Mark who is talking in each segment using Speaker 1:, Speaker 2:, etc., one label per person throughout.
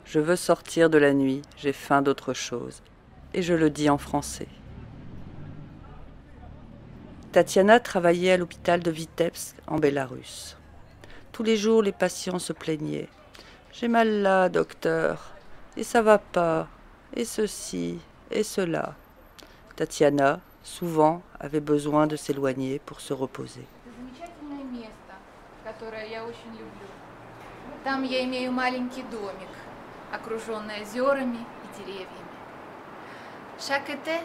Speaker 1: Je veux sortir de la nuit, j'ai faim d'autre chose. Et je le dis en français. Tatiana travaillait à l'hôpital de Vitebsk, en Bélarus. Tous les jours, les patients se plaignaient. « J'ai mal là, docteur. Et ça va pas. Et ceci, et cela. » Tatiana, souvent, avait besoin de s'éloigner pour se reposer.
Speaker 2: Там я имею маленький домик, окруженный озерами и деревьями. Chaque été,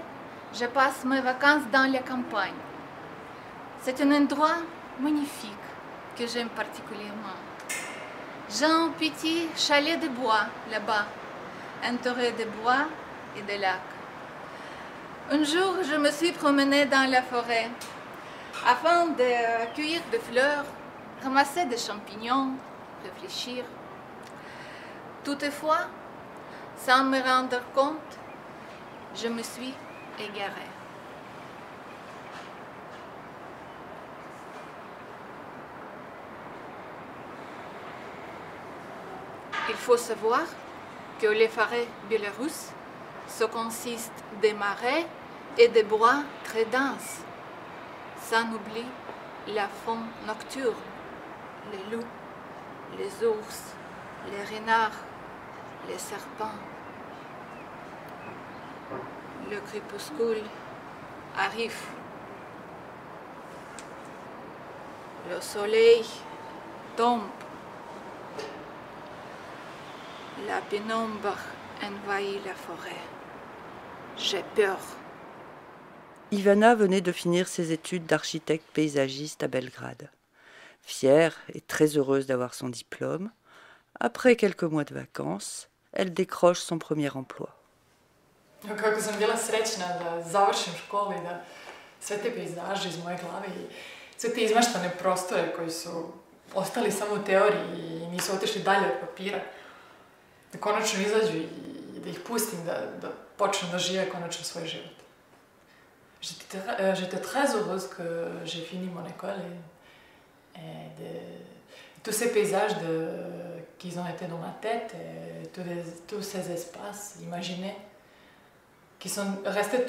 Speaker 2: je passe mes vacances dans la campagne. C'est un endroit magnifique que j'aime particulièrement. J'ai un petit chalet de bois là-bas, entouré de bois et de lacs. Un jour, je me suis promenée dans la forêt afin de cueillir des fleurs, ramasser des champignons, réfléchir. Toutefois, sans me rendre compte, je me suis égarée. Il faut savoir que les forêts biélorusses se consistent de marais et de bois très denses. Sans oublier la faune nocturne, les loups, les ours, les renards, les serpents. Le crépuscule arrive. Le soleil tombe. La pénombre envahit la forêt. J'ai peur.
Speaker 1: Ivana venait de finir ses études d'architecte paysagiste à Belgrade. Fière et très heureuse d'avoir son diplôme, après quelques mois de vacances, elle décroche son premier emploi.
Speaker 3: Kako sam bila srećna da završim školu i da sve te pejzaže iz moje glave i sve te izmeštane prostore koji su ostali samo u teoriji i nisu otišli dalje od papira, da konačno izađu i da ih pustim da počnu da žive konačno svoj život. J'étais très heureuse que j'ai fini mon école et tous ces paysages qui ont été dans ma tête, et tous ces espaces imaginés qui sont restés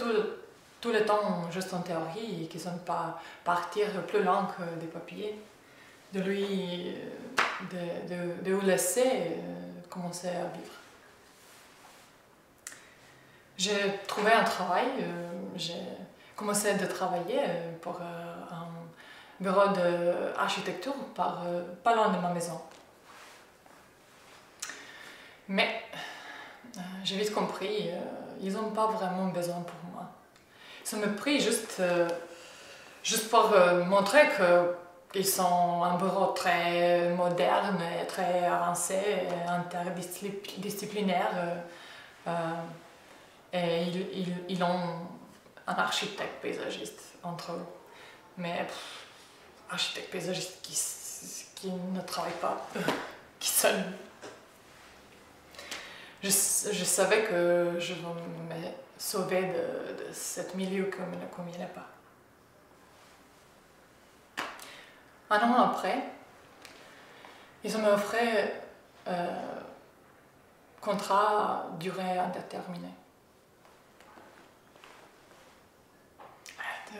Speaker 3: tout le temps juste en théorie et qui ne sont pas partir plus loin que des papiers, de où laisser commencer à vivre. J'ai trouvé un travail, j'ai commencé à travailler pour un bureau d'architecture pas loin de ma maison. Mais j'ai vite compris, ils n'ont pas vraiment besoin pour moi. Ça me pris juste pour montrer qu'ils sont un bureau très moderne, et très avancé, et interdisciplinaire. Et ils ont un architecte paysagiste entre eux. Mais architecte paysagiste qui ne travaille pas, qui seul. Je savais que je vais me sauver de ce milieu comme il n'est pas. Un an après, ils m'ont offert contrat à durée indéterminée.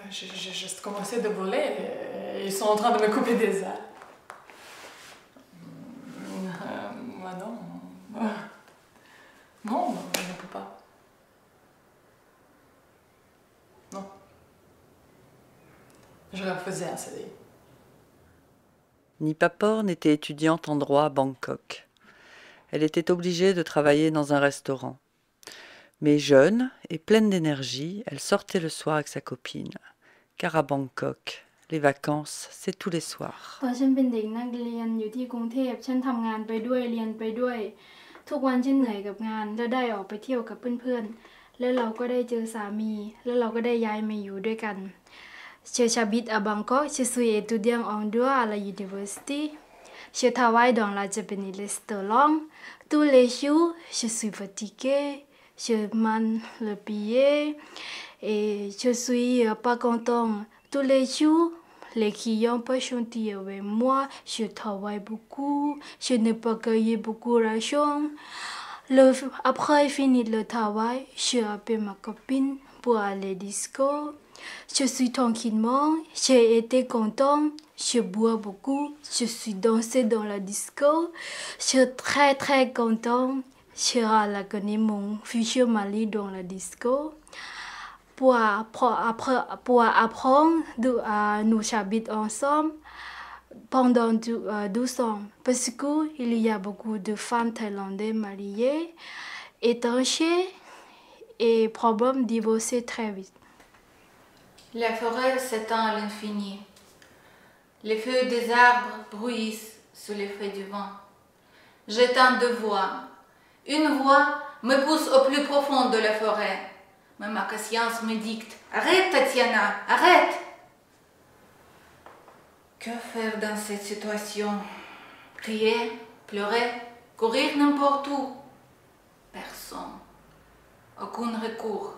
Speaker 3: J'ai juste commencé de voler et ils sont en train de me couper des ailes. Moi non. Non, je ne peux pas. Non. Je refusais un CDI.
Speaker 1: Nipapor n'était étudiante en droit à Bangkok. Elle était obligée de travailler dans un restaurant. Mais jeune et pleine d'énergie, elle sortait le soir avec sa copine. Car à Bangkok, les vacances, c'est tous les soirs.
Speaker 4: ตอนฉันเป็นเด็กนักเรียนอยู่ที่กรุงเทพฉันทำงานไปด้วยเรียนไปด้วยทุกวันฉันเหนื่อยกับงานแล้วได้ออกไปเที่ยวกับเพื่อนๆแล้วเราก็ได้เจอสามีแล้วเราก็ได้ย้ายมาอยู่ด้วยกัน J'habite à Bangkok, je suis étudiant en droit à la université. Je travaille dans la Japanese restaurant. Tous les jours, je suis fatiguée, je mange le billet et je suis pas contente. Tous les jours, les clients pas gentils avec moi, je travaille beaucoup, je n'ai pas gagné beaucoup d'argent. Après finir le travail, je appelle ma copine pour aller disco. Je suis tranquillement, j'ai été content, je bois beaucoup, je suis dansé dans la disco. Je suis très très content, je rencontré mon futur mari dans la disco. Pour apprendre, nous habitons ensemble pendant 12 ans parce qu'il y a beaucoup de femmes thaïlandaises mariées, étanchées et probablement divorcées très vite.
Speaker 2: La forêt s'étend à l'infini. Les feuilles des arbres bruissent sous l'effet du vent. J'entends deux voix. Une voix me pousse au plus profond de la forêt. Mais ma conscience me dicte « Arrête, Tatiana, arrête !» Que faire dans cette situation? Crier, pleurer, courir n'importe où? Personne. Aucun recours.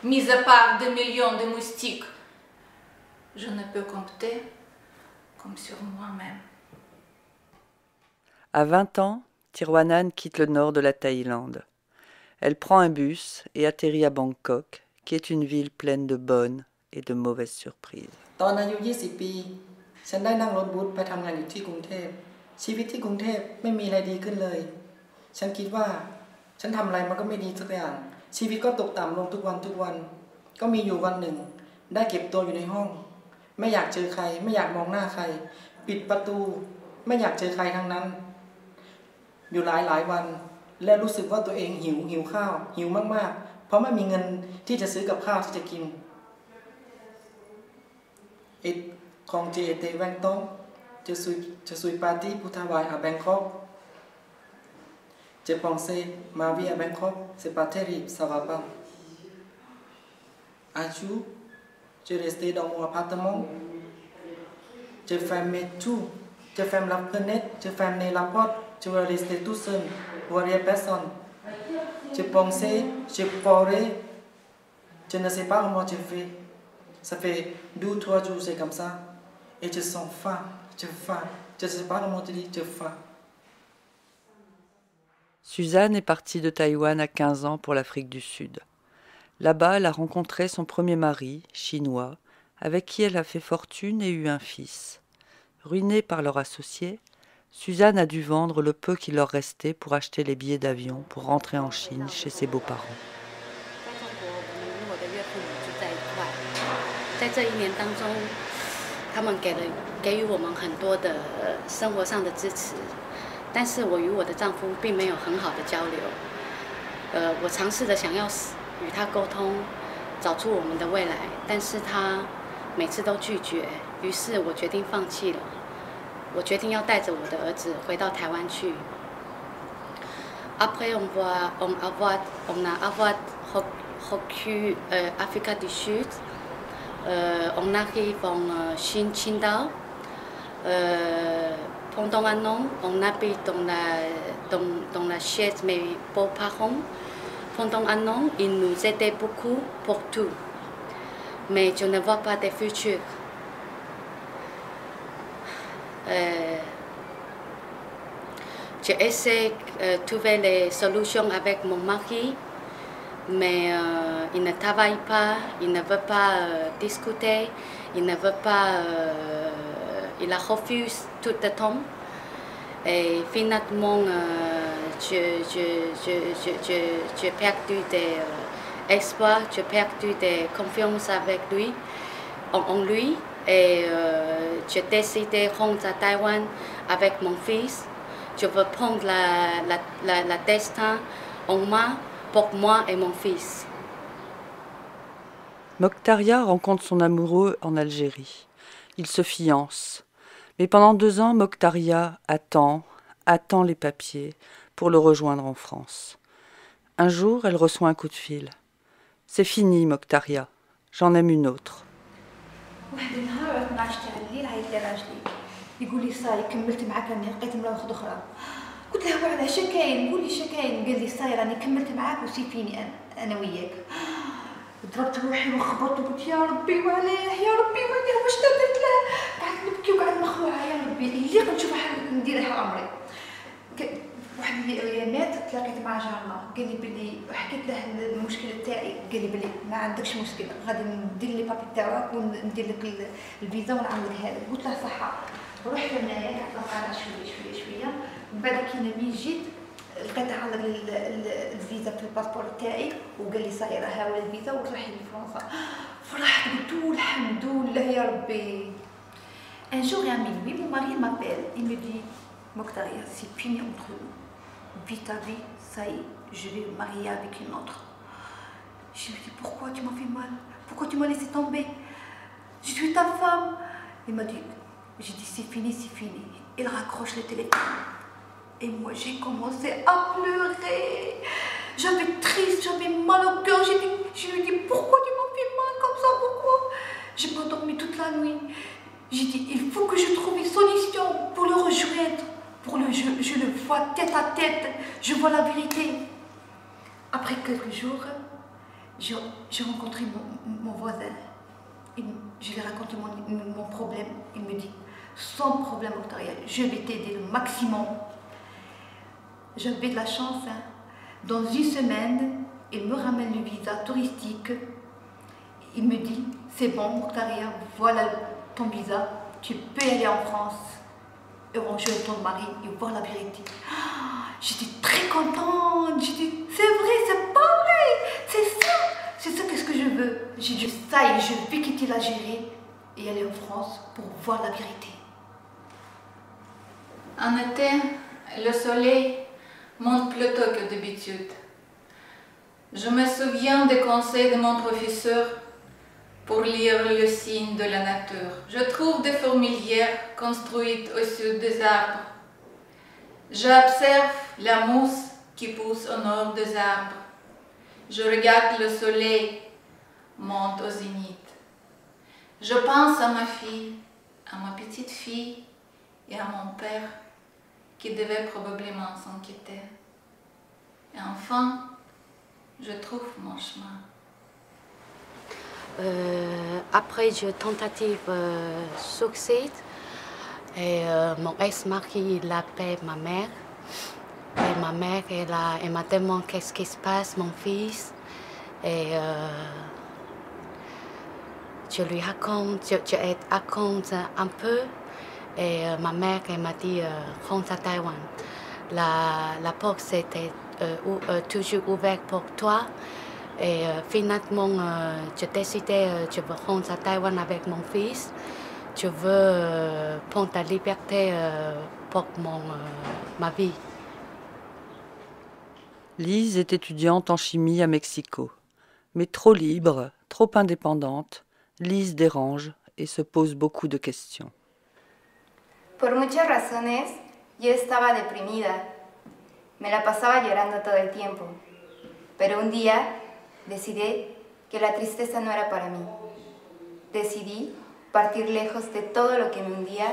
Speaker 2: Mis à part des millions de moustiques, je ne peux compter comme sur moi-même.
Speaker 1: À 20 ans, Thirwanan quitte le nord de la Thaïlande. Elle prend un bus et atterrit à Bangkok, qui est une ville pleine de bonnes et de mauvaises surprises.
Speaker 5: ตอนอายุ 20 ปี ฉันได้นั่งรถบัสไปทำงานอยู่ที่กรุงเทพชีวิตที่กรุงเทพไม่มีอะไรดีขึ้นเลยฉันคิดว่าฉันทำอะไรมันก็ไม่ดีสักอย่างชีวิตก็ตกต่ำลงทุกวันก็มีอยู่วันหนึ่งได้เก็บตัวอยู่ในห้องไม่อยากเจอใครไม่อยากมองหน้าใครปิดประตูไม่อยากเจอใครทั้งนั้นอยู่หลายวันและรู้สึกว่าตัวเองหิวข้าวหิวมากๆเพราะไม่มีเงินที่จะซื้อกับข้าวที่จะกินQuand j'ai été 20 ans, je suis parti pour travailler à Bangkok. J'ai pensé, ma vie à Bangkok, c'est pas terrible, ça va pas. Un jour, je restais dans mon appartement. Je fermais tout. Je ferme la fenêtre, je fermais la porte. Je voulais rester tout seul, voir personne. Je pensais, je pleurais. Je ne sais pas comment je fais. Ça fait 2-3 jours, c'est comme ça. Et je sens faim, je ne sais pas comment te dire, je faim.
Speaker 1: Suzanne est partie de Taïwan à 15 ans pour l'Afrique du Sud. Là-bas, elle a rencontré son premier mari, chinois, avec qui elle a fait fortune et eu un fils. Ruinée par leur associé, Suzanne a dû vendre le peu qui leur restait pour acheter les billets d'avion pour rentrer en Chine chez ses beaux-parents.
Speaker 6: 在这一年当中，他们给予我们很多的生活上的支持，但是我与我的丈夫并没有很好的交流。我尝试着想要与他沟通，找出我们的未来，但是他每次都拒绝。于是我决定放弃了。我决定要带着我的儿子回到台湾去。Après on a avoir reçu Afrique du Sud. On arrive en Chine, Qingdao. Pendant un an, on habite dans la chaise mes beaux-parents. Pendant un an, ils nous aidaient beaucoup pour tout. Mais je ne vois pas de futur. J'ai essayé de trouver les solutions avec mon mari. Mais il ne travaille pas, il ne veut pas discuter, il ne veut pas, il a refusé tout le temps. Et finalement, j'ai perdu des espoirs, j'ai perdu des confiance avec lui, en lui. Et j'ai décidé de rentrer à Taïwan avec mon fils. Je veux prendre la destin en main. Pour moi et mon fils.
Speaker 1: Mokhtaria rencontre son amoureux en Algérie. Ils se fiancent. Mais pendant 2 ans, Mokhtaria attend les papiers pour le rejoindre en France. Un jour, elle reçoit un coup de fil. C'est fini, Mokhtaria. J'en aime une autre.
Speaker 7: قلت له على شكاين قولي شكاين قال لي صاير راني كملت معاك وسي فيني انا وياك ضربت روحي وخبطت وقلت يا ربي وعلاه يا ربي واش درت له قعدت نبكي وقعدت مخلوعه يا ربي اللي نشوف ندير لها عمري واحد الايامات تلاقيت مع جارنا قال لي بلي حكيت له المشكل تاعي قال لي بلي ما عندكش مشكل غادي ندير لي بابي تاعك وندير لك الفيزا ونعمل هذا. قلت له صحه رحت هنايا قعدت شويه من بعد كي ملي جيت لقيت عامل الفيزا في الباسبور تاعي وقال لي صايره ها هو الفيزا وتروحي لفرنسا. فرحت قلت الحمد لله يا ربي. Un jour et à minuit, mon mari m'appelle, il me dit Mokhtaria, c'est fini entre nous. Vis ta vie, ça y est, je vais me marier avec une autre. Je lui dis pourquoi tu m'as fait mal? Pourquoi tu m'as laissé tomber? Je suis ta femme. Il m'a dit, j'ai dit c'est fini, c'est fini. Il raccroche le téléphone. Et moi j'ai commencé à pleurer. J'avais triste, j'avais mal au cœur. Je lui dis pourquoi tu m'as fait mal comme ça? Pourquoi? J'ai pas dormi toute la nuit. J'ai dit il faut que je trouve une solution pour le rejoindre. Je le vois tête à tête, je vois la vérité. Après quelques jours, j'ai rencontré mon voisin. Je lui ai raconté mon problème. Il me dit, sans problème, Mokhtaria, je vais t'aider le maximum. J'avais de la chance. Hein. Dans une semaine, il me ramène le visa touristique. Il me dit, c'est bon, Mokhtaria, voilà ton visa, tu peux aller en France. Et rejoindre ton mari et voir la vérité. J'étais très contente. J'ai dit, c'est vrai, c'est pas vrai. C'est ça qu'est-ce que je veux. J'ai dit, ça y est, je vais quitter l'Algérie et aller en France pour voir la vérité.
Speaker 2: En été, le soleil monte plus tôt que d'habitude. Je me souviens des conseils de mon professeur pour lire le signe de la nature. Je trouve des fourmilières construites au sud des arbres. J'observe la mousse qui pousse au nord des arbres. Je regarde le soleil monter au zénith. Je pense à ma fille, à ma petite fille et à mon père qui devait probablement s'inquiéter. Et enfin, je trouve mon chemin.
Speaker 6: Après une tentative succès, et mon ex-mari il appelle ma mère. Et ma mère elle m'a demandé qu'est-ce qui se passe, mon fils. Et je lui raconte, je raconte un peu. Et ma mère elle m'a dit rentre à Taïwan. La porte était toujours ouverte pour toi. Et finalement, j'ai décidé je veux rentrer à Taïwan avec mon fils. Je veux prendre la liberté pour ma vie.
Speaker 1: Lise est étudiante en chimie à Mexico. Mais trop libre, trop indépendante, Lise dérange et se pose beaucoup de questions.
Speaker 8: Por muchas razones, yo estaba deprimida. Me la pasaba llorando todo el tiempo. Pero un día decidí que la tristeza no era para mí. Decidí partir lejos de todo lo que me hundía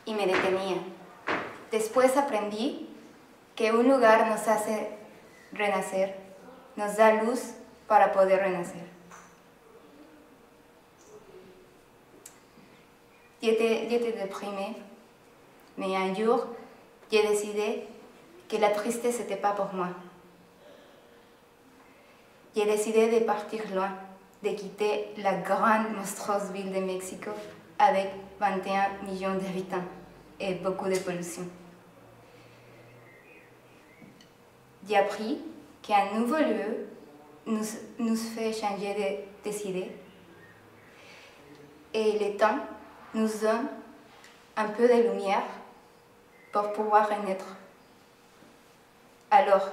Speaker 8: y me detenía. Después aprendí que un lugar nos hace renacer, nos da luz para poder renacer. J'étais déprimée, mais un jour, j'ai décidé que la tristesse n'était pas pour moi. J'ai décidé de partir loin, de quitter la grande, monstrueuse ville de Mexico avec 21 millions d'habitants et beaucoup de pollution. J'ai appris qu'un nouveau lieu nous fait changer des idées. Et le temps nous donne un peu de lumière pour pouvoir renaître. Alors,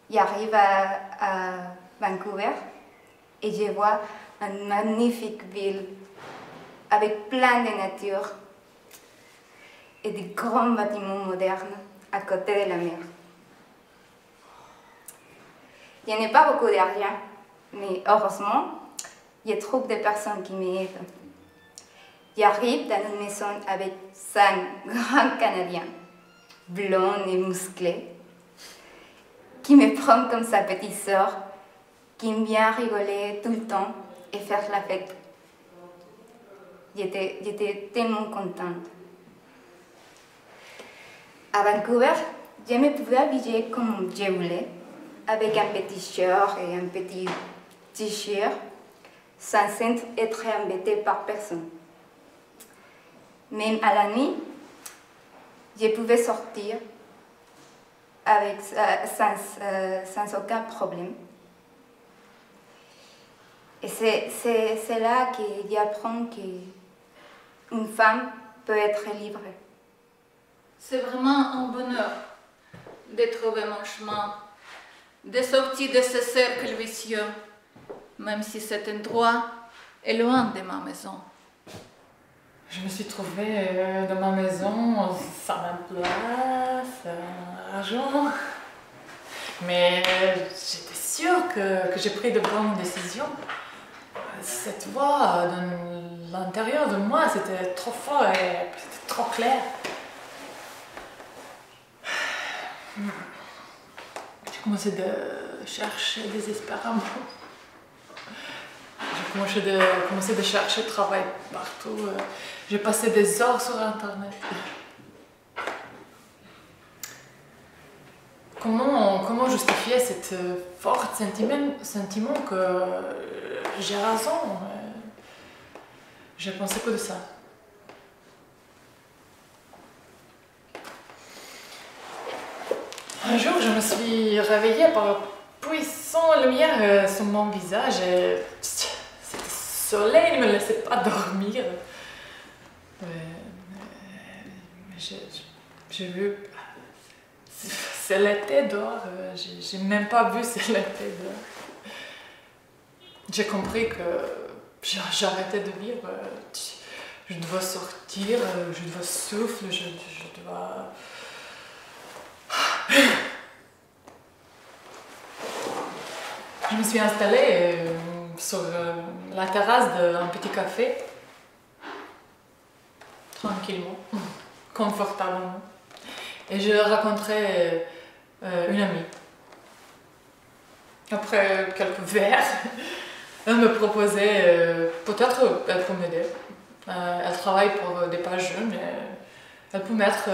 Speaker 8: j'arrive à Vancouver et je vois une magnifique ville avec plein de nature et de grands bâtiments modernes à côté de la mer. Je n'ai pas beaucoup d'argent, mais heureusement, je trouve des personnes qui m'aident. J'arrive dans une maison avec 5 grands Canadiens, blonds et musclés, qui me prend comme sa petite sœur, qui aime bien rigoler tout le temps et faire la fête. J'étais tellement contente. À Vancouver, je me pouvais habiller comme je voulais, avec un petit short et un petit t-shirt, sans être embêtée par personne. Même à la nuit, je pouvais sortir avec, sans aucun problème. Et c'est là que j'apprends qu'une femme peut être libre.
Speaker 2: C'est vraiment un bonheur de trouver mon chemin, de sortir de ce cercle vicieux, même si cet endroit est loin de ma maison.
Speaker 3: Je me suis trouvée dans ma maison sans un place, argent. Mais j'étais sûre que j'ai pris de bonnes décisions. Cette voix dans l'intérieur de moi, c'était trop fort et c'était trop clair. J'ai commencé de chercher désespérément. J'ai commencé de chercher travail partout. J'ai passé des heures sur Internet. Comment justifier cet fort sentiment que j'ai raison? J'ai pensé que de ça. Un jour, je me suis réveillée par une puissante lumière sur mon visage et ce soleil ne me laissait pas dormir. J'ai vu... C'est l'été dehors, j'ai même pas vu c'est l'été dehors. J'ai compris que j'arrêtais de vivre. Je dois sortir, je dois souffler, je dois... Je me suis installée sur la terrasse d'un petit café, tranquillement, confortablement. Et je rencontrais une amie. Après quelques verres, elle me proposait, peut-être elle peut m'aider. Elle travaille pour des pages jeunes et elle peut mettre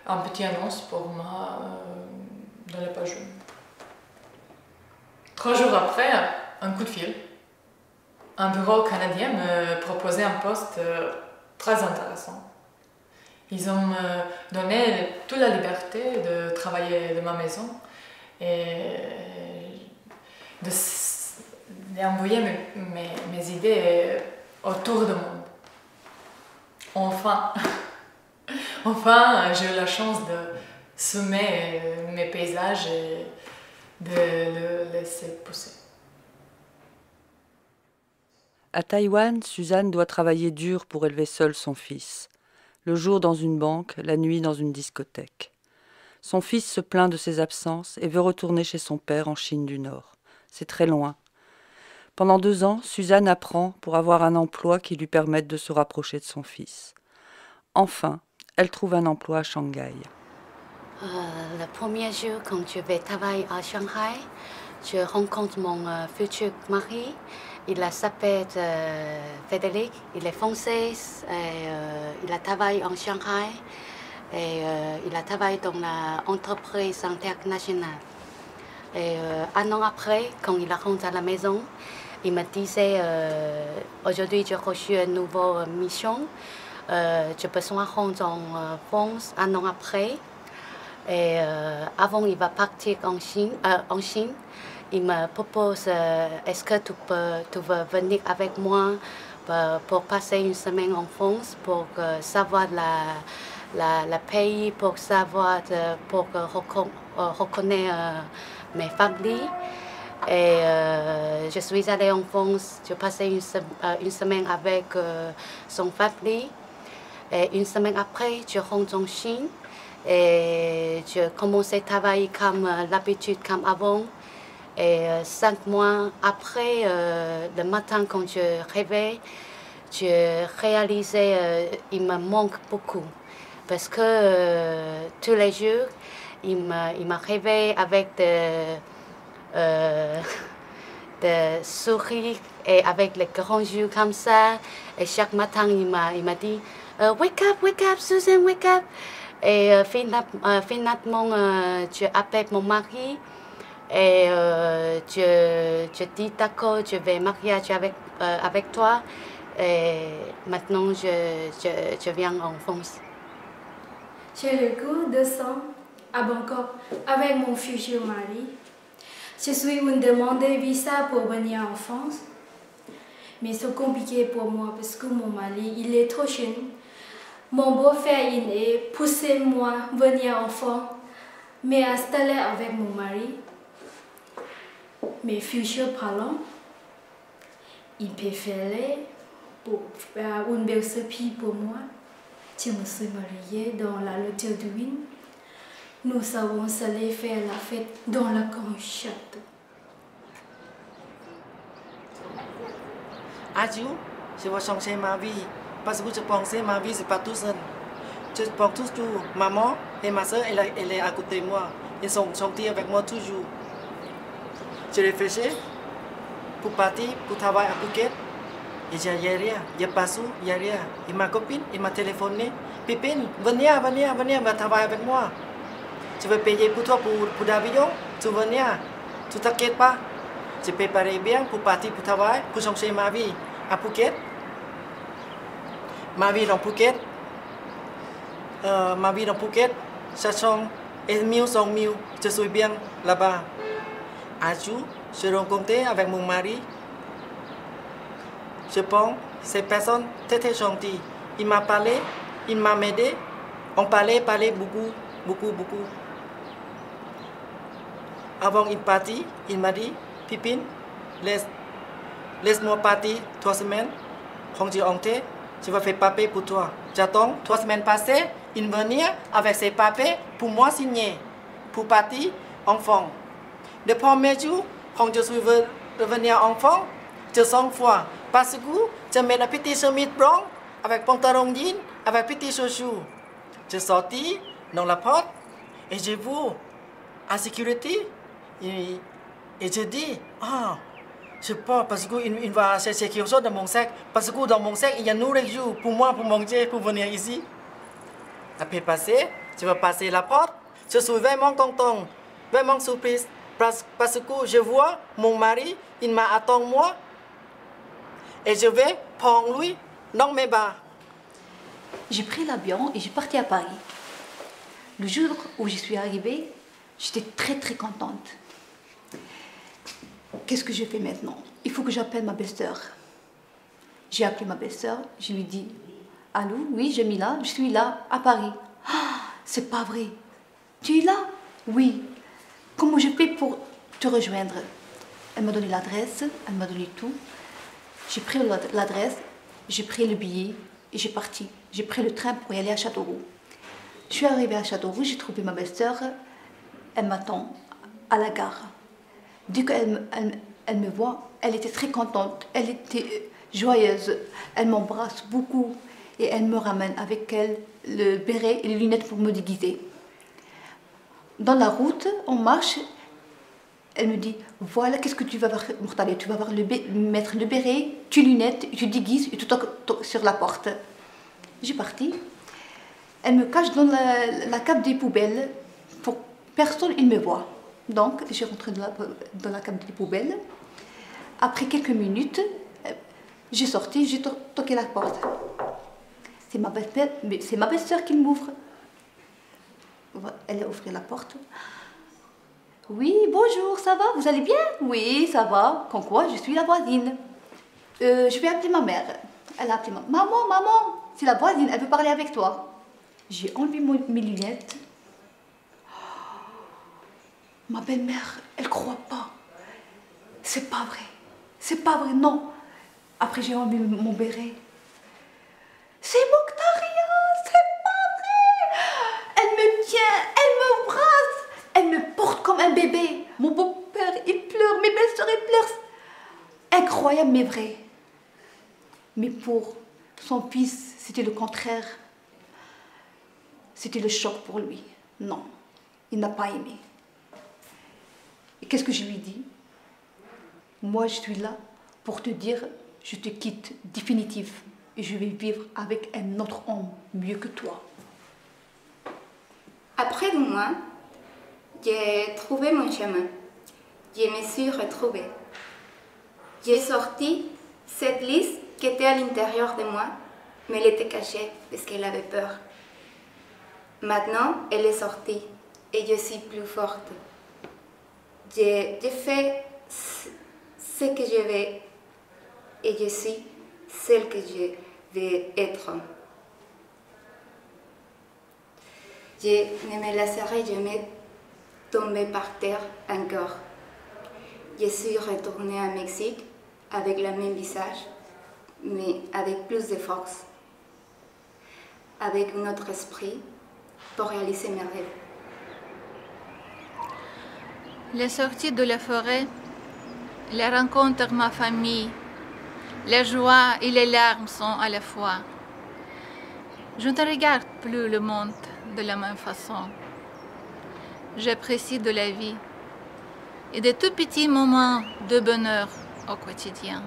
Speaker 3: un petit annonce pour moi dans les pages jeunes. 3 jours après, un coup de fil. Un bureau canadien me proposait un poste très intéressant. Ils ont donné toute la liberté de travailler de ma maison et d'envoyer mes idées autour du monde. Enfin, j'ai eu la chance de semer mes paysages et de le laisser pousser.
Speaker 1: À Taïwan, Suzanne doit travailler dur pour élever seule son fils. Le jour dans une banque, la nuit dans une discothèque. Son fils se plaint de ses absences et veut retourner chez son père en Chine du Nord. C'est très loin. Pendant 2 ans, Suzanne apprend pour avoir un emploi qui lui permette de se rapprocher de son fils. Enfin, elle trouve un emploi à Shanghai.
Speaker 6: Le premier jour, quand je vais travailler à Shanghai, je rencontre mon futur mari. Il s'appelle Frédéric, il est français, et, il a travaillé en Shanghai et il a travaillé dans l'entreprise internationale. Et 1 an après, quand il rentre à la maison, il me disait aujourd'hui j'ai reçu une nouvelle mission, j'ai besoin de rentrer en France 1 an après. Et avant il va partir en Chine, il me propose est-ce que tu veux venir avec moi pour passer 1 semaine en France pour savoir le pays, pour savoir, pour reconnaître mes familles. Et je suis allée en France, j'ai passé 1 semaine avec son famille. Et 1 semaine après, je rentre en Chine. Et je commençais à travailler comme l'habitude, comme avant. Et 5 mois après, le matin quand je réveille, je réalisais qu'il me manque beaucoup. Parce que tous les jours, il m'a réveillé avec des sourires et avec les grands yeux comme ça. Et chaque matin, il m'a dit wake up, Susan, wake up. Et finalement, tu appelles mon mari et tu dis d'accord, je vais marier avec toi. Et maintenant, je viens en France.
Speaker 4: J'ai le goût de sang à Bangkok avec mon futur mari. Je suis une demande de visa pour venir en France. Mais c'est compliqué pour moi parce que mon mari, il est trop jeune. Mon beau-frère, il est poussé moi venir en France, mais installé avec mon mari. Mes futurs parents, ils préféraient pour faire une belle surprise pour moi. Je me suis mariée dans l'hôtel de Wynn. Nous avons allé faire la fête dans le grand château.
Speaker 5: Adieu, je vais changer ma vie parce que je pensais ma vie c'est pas tout seul. Je pense toujours, maman et ma soeur, elle est à côté de moi. Ils sont gentils avec moi toujours. Je réfléchis pour partir, pour travailler à Phuket. Et il n'y a rien, il n'y a pas sous, il n'y a rien. Et ma copine, il m'a téléphoné. Pépine, venez, va travailler avec moi. Je vais payer pour toi pour l'avion. Tu venir, tu t'inquiètes pas. Je préparais bien pour partir pour travailler, pour changer ma vie à Phuket. Ma vie dans Phuket, ça change. Et mieux sont mieux, je suis bien là-bas. Un jour, je rencontrais avec mon mari. Je pense que cette personne très gentille. Il m'a parlé, il m'a aidé. On parlait beaucoup. Avant il partit, il m'a dit, Pipine, laisse-moi partir 3 semaines. Quand tu entres, je vais faire papier pour toi. J'attends 3 semaines passées, il venir avec ses papiers pour moi signer, pour partir en France. Le premier jour, quand je suis revenu en France, je sens froid. Parce que je mets la petite chemise blanche avec pantalon jean, avec petit chaussures. Je sortis dans la porte et je vois en sécurité et je dis, je sais pas, parce qu'il va chercher quelque chose dans mon sac. Parce que dans mon sac, il y a nourriture pour moi, pour manger, pour venir ici. Après passer, je vais passer la porte. Je suis vraiment content, vraiment surprise. Parce que je vois mon mari, il m'attend moi. Et je vais prendre lui dans mes bras.
Speaker 7: J'ai pris l'avion et j'ai parti à Paris. Le jour où je suis arrivée, j'étais très contente. Qu'est-ce que je fais maintenant? Il faut que j'appelle ma belle-sœur. J'ai appelé ma belle-sœur, je lui dis « Allô, oui, Jamila, je suis là, à Paris. » Ah, c'est pas vrai. Tu es là? Oui. Comment je fais pour te rejoindre? Elle m'a donné l'adresse, elle m'a donné tout. J'ai pris l'adresse, j'ai pris le billet et j'ai parti. J'ai pris le train pour y aller à Châteauroux. Je suis arrivée à Châteauroux, j'ai trouvé ma belle-sœur. Elle m'attend à la gare. Dès qu'elle me voit, elle était très contente, elle était joyeuse. Elle m'embrasse beaucoup et elle me ramène avec elle le béret et les lunettes pour me déguiser. Dans la route, on marche. Elle me dit, voilà, qu'est-ce que tu vas faire, Mourtala? Tu vas mettre le béret, tes lunettes, tu déguises et tu toques sur la porte. J'ai parti. Elle me cache dans la cave des poubelles pour que personne ne me voit. Donc, j'ai rentré dans la cave des poubelles. Après quelques minutes, j'ai sorti, j'ai toqué la porte. C'est ma belle-sœur qui m'ouvre. Elle a ouvert la porte. Oui, bonjour, ça va? Vous allez bien? Oui, ça va. Comme quoi, je suis la voisine. Je vais appeler ma mère. Elle a appelé maman, c'est la voisine, elle veut parler avec toi. J'ai enlevé mes lunettes. Ma belle-mère, elle croit pas. C'est pas vrai, non. Après, j'ai enlevé mon béret. C'est Mokhtaria, c'est pas vrai. Elle me tient, elle me brasse. Elle me porte comme un bébé. Mon beau-père, il pleure. Mes belles-sœurs, ils pleurent. Incroyable, mais vrai. Mais pour son fils, c'était le contraire. C'était le choc pour lui. Non, il n'a pas aimé. Et qu'est-ce que je lui dis? Moi, je suis là pour te dire, je te quitte définitif. Et je vais vivre avec un autre homme mieux que toi.
Speaker 8: Après 2 mois, j'ai trouvé mon chemin. Je me suis retrouvée. J'ai sorti cette liste qui était à l'intérieur de moi, mais elle était cachée parce qu'elle avait peur. Maintenant, elle est sortie et je suis plus forte. J'ai fait ce que je veux et je suis celle que je veux être. Je ne me laisserai jamais tomber par terre encore. Je suis retournée au Mexique avec le même visage, mais avec plus de force, avec un autre esprit pour réaliser mes rêves.
Speaker 2: Les sorties de la forêt, les rencontres avec ma famille, les joies et les larmes sont à la fois. Je ne regarde plus le monde de la même façon. J'apprécie de la vie et de tout petits moments de bonheur au quotidien.